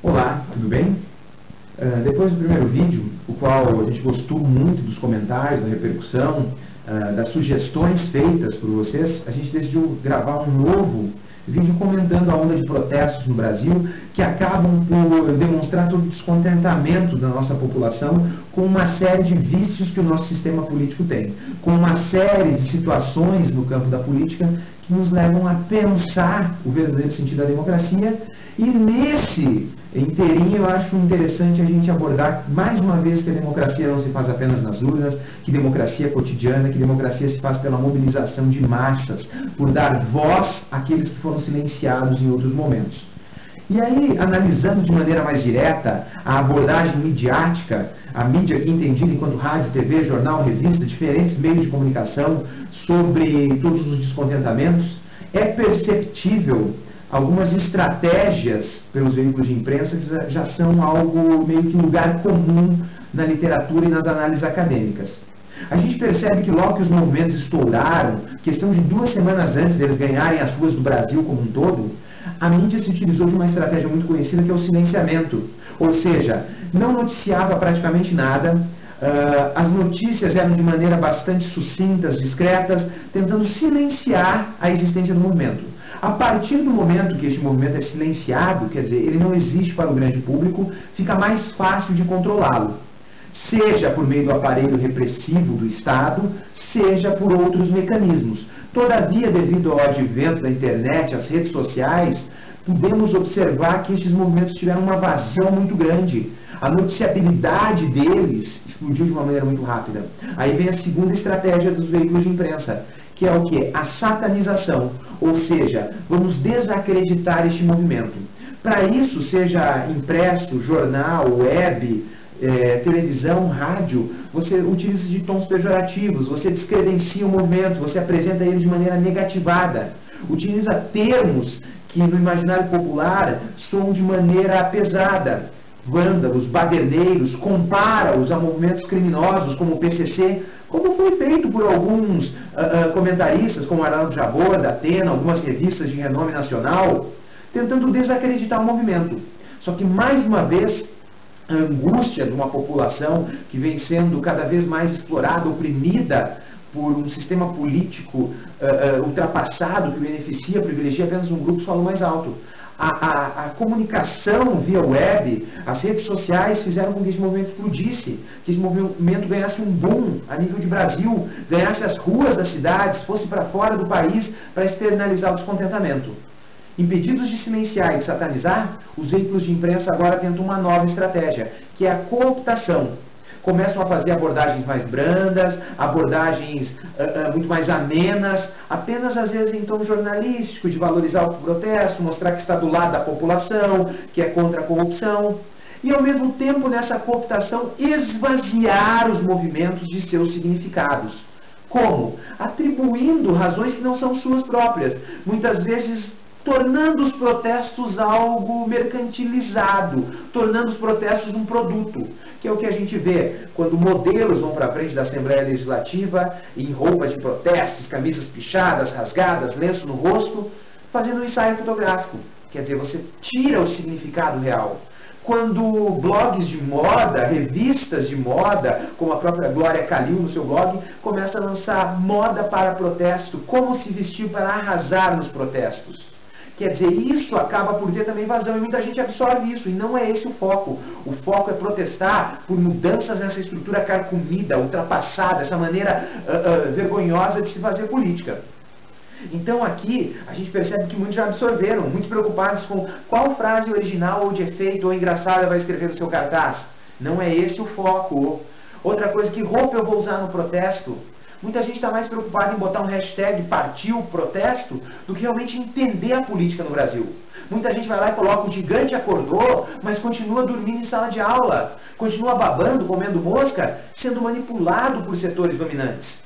Olá, tudo bem? Depois do primeiro vídeo, o qual a gente gostou muito dos comentários, da repercussão, das sugestões feitas por vocês, a gente decidiu gravar um novo vídeo comentando a onda de protestos no Brasil que acabam por demonstrar todo o descontentamento da nossa população com uma série de vícios que o nosso sistema político tem, com uma série de situações no campo da política que nos levam a pensar o verdadeiro sentido da democracia. E nesse inteirinho eu acho interessante a gente abordar mais uma vez que a democracia não se faz apenas nas urnas, que democracia é cotidiana, que democracia se faz pela mobilização de massas, por dar voz àqueles que foram silenciados em outros momentos. E aí, analisando de maneira mais direta a abordagem midiática, a mídia aqui entendida enquanto rádio, TV, jornal, revista, diferentes meios de comunicação sobre todos os descontentamentos, é perceptível algumas estratégias pelos veículos de imprensa que já são algo meio que lugar comum na literatura e nas análises acadêmicas. A gente percebe que logo que os movimentos estouraram, questão de 2 semanas antes deles ganharem as ruas do Brasil como um todo, a mídia se utilizou de uma estratégia muito conhecida que é o silenciamento. Ou seja, não noticiava praticamente nada, as notícias eram de maneira bastante sucintas, discretas, tentando silenciar a existência do movimento. A partir do momento que este movimento é silenciado, quer dizer, ele não existe para o grande público, fica mais fácil de controlá-lo. Seja por meio do aparelho repressivo do Estado, seja por outros mecanismos. Todavia, devido ao advento da internet, as redes sociais, podemos observar que estes movimentos tiveram uma vazão muito grande. A noticiabilidade deles explodiu de uma maneira muito rápida. Aí vem a segunda estratégia dos veículos de imprensa, que é o quê? A satanização. Ou seja, vamos desacreditar este movimento. Para isso, seja impresso, jornal, web, televisão, rádio, você utiliza de tons pejorativos, você descredencia o movimento, você apresenta ele de maneira negativada, utiliza termos que no imaginário popular soam de maneira pesada, vândalos, baderneiros, compara-os a movimentos criminosos como o PCC, como foi feito por alguns comentaristas, como Arnaldo Jabor, da Atena, algumas revistas de renome nacional, tentando desacreditar o movimento. Só que, mais uma vez, a angústia de uma população que vem sendo cada vez mais explorada, oprimida por um sistema político ultrapassado que beneficia, privilegia apenas um grupo, falou mais alto. A comunicação via web, as redes sociais fizeram com que esse movimento explodisse, que esse movimento ganhasse um boom a nível de Brasil, ganhasse as ruas das cidades, fosse para fora do país para externalizar o descontentamento. Impedidos de silenciar e de satanizar, os veículos de imprensa agora tentam uma nova estratégia, que é a cooptação. Começam a fazer abordagens mais brandas, abordagens muito mais amenas, apenas às vezes em tom jornalístico, de valorizar o protesto, mostrar que está do lado da população, que é contra a corrupção. E ao mesmo tempo, nessa cooptação, esvaziar os movimentos de seus significados. Como? Atribuindo razões que não são suas próprias. Muitas vezes tornando os protestos algo mercantilizado, tornando os protestos um produto, que é o que a gente vê quando modelos vão para a frente da Assembleia Legislativa em roupas de protestos, camisas pichadas, rasgadas, lenço no rosto, fazendo um ensaio fotográfico. Quer dizer, você tira o significado real. Quando blogs de moda, revistas de moda, como a própria Glória Calil no seu blog, começa a lançar moda para protesto, como se vestir para arrasar nos protestos. Quer dizer, isso acaba por ter também vazão, e muita gente absorve isso, e não é esse o foco. O foco é protestar por mudanças nessa estrutura carcomida, ultrapassada, essa maneira vergonhosa de se fazer política. Então aqui a gente percebe que muitos já absorveram, muito preocupados com qual frase original ou de efeito ou engraçada vai escrever no seu cartaz. Não é esse o foco. Outra coisa, que roupa eu vou usar no protesto? Muita gente está mais preocupada em botar um hashtag partiu protesto do que realmente entender a política no Brasil. Muita gente vai lá e coloca o gigante acordou, mas continua dormindo em sala de aula, continua babando, comendo mosca, sendo manipulado por setores dominantes.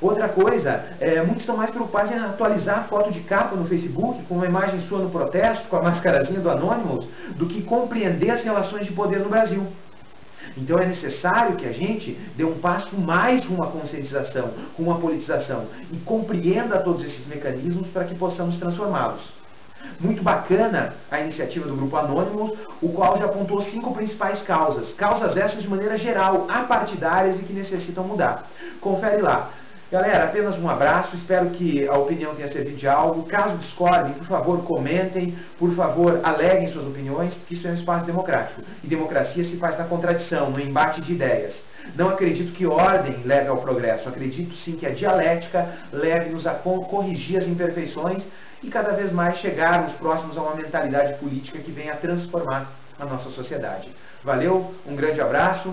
Outra coisa, muitos estão mais preocupados em atualizar a foto de capa no Facebook com uma imagem sua no protesto, com a mascarazinha do Anonymous, do que compreender as relações de poder no Brasil. Então é necessário que a gente dê um passo mais rumo à conscientização, rumo à politização, e compreenda todos esses mecanismos para que possamos transformá-los. Muito bacana a iniciativa do Grupo Anonymous, o qual já apontou 5 principais causas. Causas essas de maneira geral, apartidárias e que necessitam mudar. Confere lá. Galera, apenas um abraço, espero que a opinião tenha servido de algo. Caso discordem, por favor, comentem, por favor, aleguem suas opiniões, porque isso é um espaço democrático. E democracia se faz na contradição, no embate de ideias. Não acredito que ordem leve ao progresso, acredito sim que a dialética leve-nos a corrigir as imperfeições e cada vez mais chegarmos próximos a uma mentalidade política que venha a transformar a nossa sociedade. Valeu, um grande abraço.